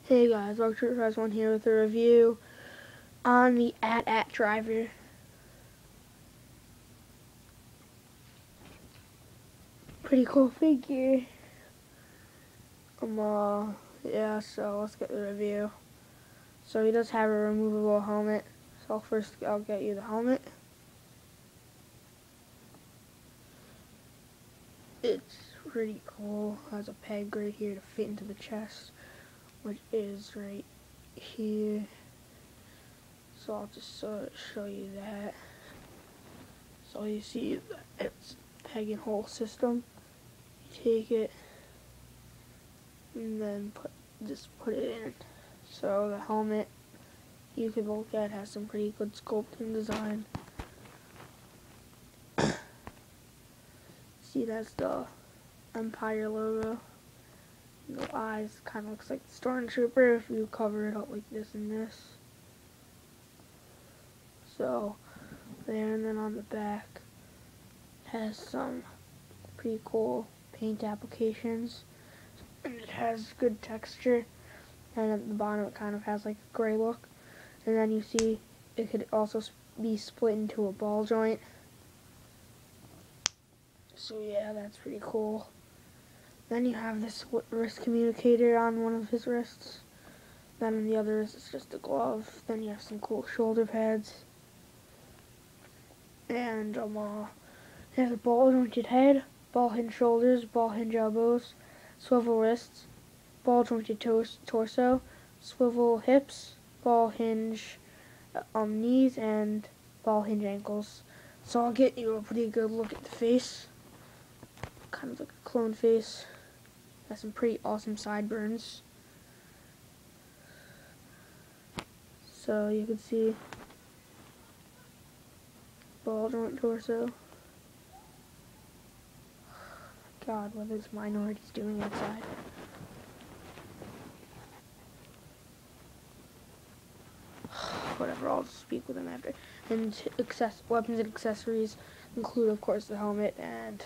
Hey guys, Rock1 here with a review on the AT-AT driver. Pretty cool figure. Yeah, so let's get the review. So he does have a removable helmet. So first I'll get you the helmet. It's pretty cool. Has a peg right here to fit into the chest, which is right here. So I'll just show you that. So you see it's peg and hole system. You take it and then just put it in. So the helmet you can look at has some pretty good sculpting design. See, that's the Empire logo. The eyes kind of looks like the Stormtrooper if you cover it up like this and this. So there, and then on the back has some pretty cool paint applications, and it has good texture. And at the bottom it kind of has like a gray look. And then you see it could also be split into a ball joint. So yeah, that's pretty cool. Then you have this wrist communicator on one of his wrists. Then on the other wrist it's just a glove. Then you have some cool shoulder pads. And it has a ball jointed head, ball hinge shoulders, ball hinge elbows, swivel wrists, ball jointed torso, swivel hips, ball hinge knees, and ball hinge ankles. So I'll get you a pretty good look at the face. Kind of like a clone face. Has some pretty awesome sideburns. So you can see ball joint torso. God, what are those minorities doing outside? Whatever, I'll speak with them after. And weapons and accessories include, of course, the helmet and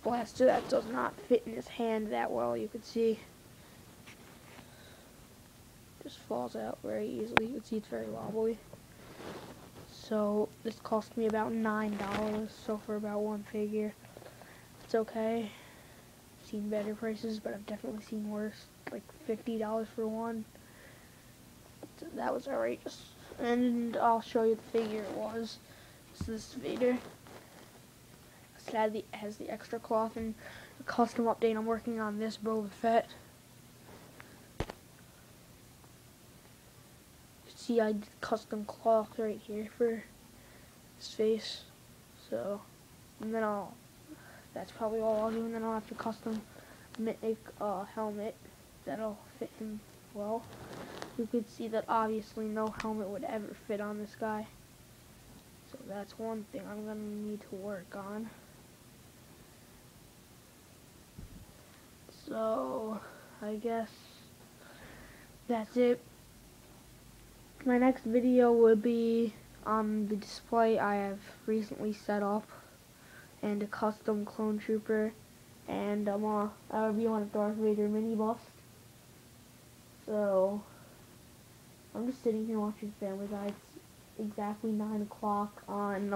blaster that does not fit in his hand that well. You can see, just falls out very easily. You can see it's very wobbly. So this cost me about $9. So for about one figure, it's okay. I've seen better prices, but I've definitely seen worse, like $50 for one. So that was outrageous. And I'll show you the figure it was. It's this Vader. It has the extra cloth and a custom update. I'm working on this Boba Fett. See, I did custom cloth right here for his face. So, and then that's probably all I'll do, and then I'll have to custom make a helmet that'll fit him well. You could see that obviously no helmet would ever fit on this guy. So that's one thing I'm gonna need to work on. So I guess that's it. My next video will be on the display I have recently set up and a custom clone trooper, and I'll review on a Darth Vader mini bust. So I'm just sitting here watching Family Guy. It's exactly 9 o'clock on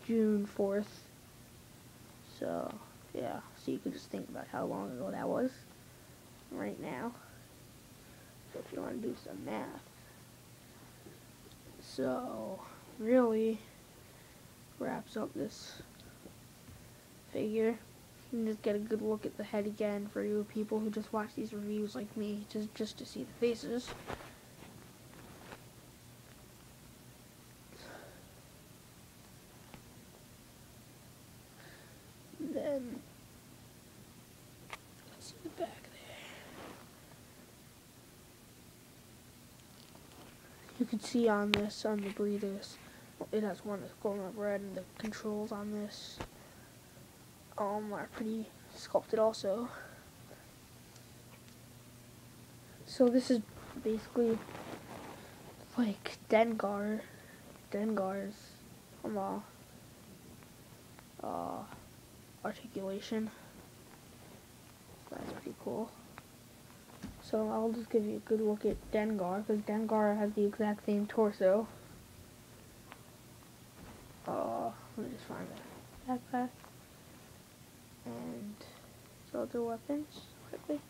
June 4th. So yeah, so you can just think about how long ago that was right now. So if you want to do some math. So really wraps up this figure. You can just get a good look at the head again for you people who just watch these reviews like me, just to see the faces. Then let's see the back there. You can see on the breathers, it has one that's glowing up red, and the controls on this are pretty sculpted also. So this is basically like Dengar's articulation. That's pretty cool. So I'll just give you a good look at Dengar, because Dengar has the exact same torso. Let me just find that backpack. And so other weapons, quickly.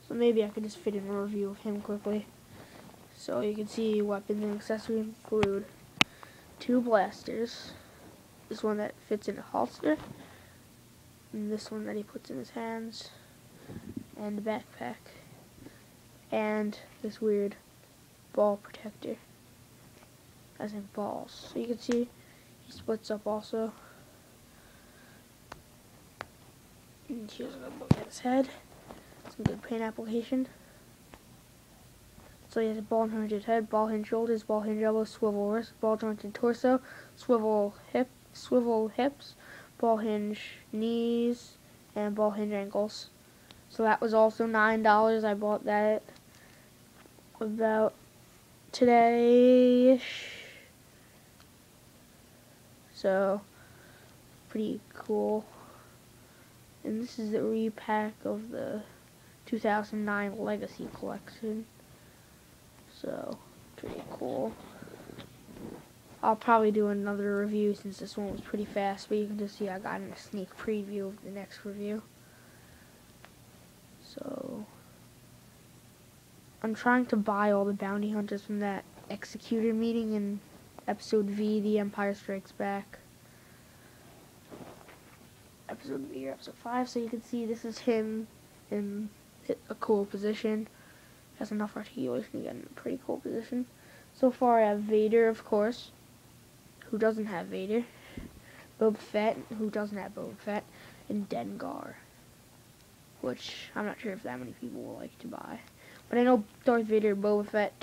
So maybe I could just fit in a review of him quickly. So you can see weapons and accessories include 2 blasters. This one that fits in a holster. And this one that he puts in his hands. And a backpack. And this weird ball protector. As in balls. So you can see he splits up also. And here's a good look at his head. Some good paint application. So he has a ball jointed head, ball hinge shoulders, ball hinge elbows, swivel wrist, ball jointed torso, swivel hips, ball hinge knees, and ball hinge ankles. So that was also $9. I bought that about today-ish. So pretty cool. And this is the repack of the 2009 Legacy Collection. So, pretty cool. I'll probably do another review since this one was pretty fast, but you can just see I got in a sneak preview of the next review. So, I'm trying to buy all the bounty hunters from that executor meeting in Episode V, The Empire Strikes Back. Episode V or Episode 5, so you can see this is him in a cool position. Has enough articulation to get in a pretty cool position. So far I have Vader, of course. Who doesn't have Vader? Boba Fett, who doesn't have Boba Fett? And Dengar. Which I'm not sure if that many people will like to buy. But I know Darth Vader and Boba Fett,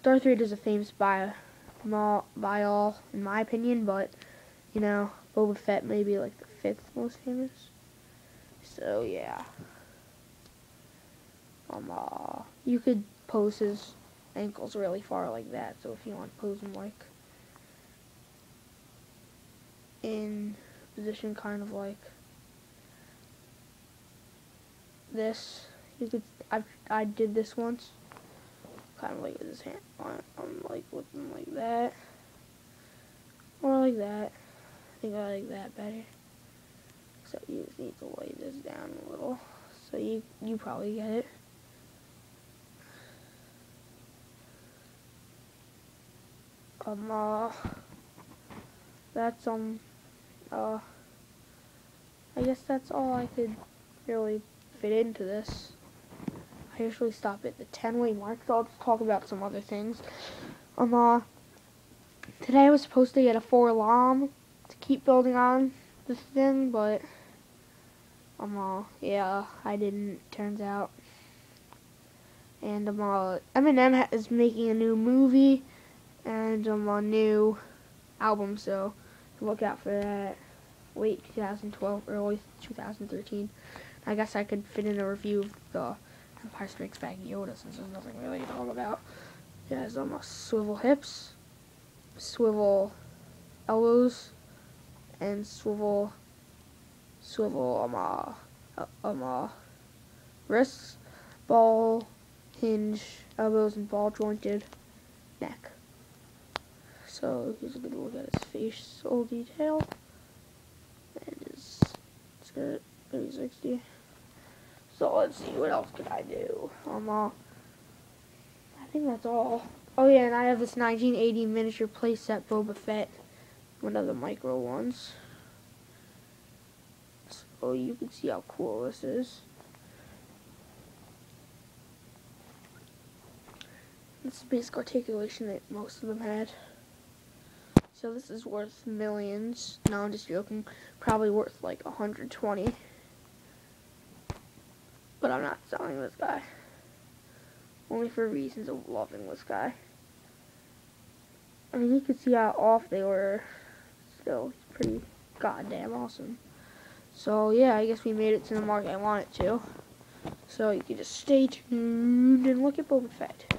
Darth Vader's a famous buy all, in my opinion, but, you know, Boba Fett may be like the 5th most famous. So, yeah. You could pose his ankles really far like that, so if you want to pose him like in position kind of like this, you could, I did this once, kind of like with his hand on like with him like that, or like that. I think I like that better. So you just need to lay this down a little, so you probably get it. That's I guess that's all I could really fit into this. I usually stop at the 10-way mark, so I'll just talk about some other things. Today I was supposed to get a 4-LOM to keep building on this thing, but yeah, I didn't, turns out. And Eminem is making a new movie and a new album, so look out for that. Late 2012, early 2013. I guess I could fit in a review of the Empire Strikes Back Yoda, since there's nothing really to talk about. It has swivel hips, swivel elbows, and swivel wrists, ball hinge elbows, and ball jointed neck. So here's a good look at his facial detail and his skirt, 360. So let's see, what else could I do? I think that's all. Oh yeah, and I have this 1980 miniature playset Boba Fett, one of the micro ones. So you can see how cool this is. This is the basic articulation that most of them had. So this is worth millions. No, I'm just joking. Probably worth like 120. But I'm not selling this guy. Only for reasons of loving this guy. I mean, you can see how off they were. Still, it's pretty goddamn awesome. So yeah, I guess we made it to the mark I wanted to. So you can just stay tuned and look at Boba Fett.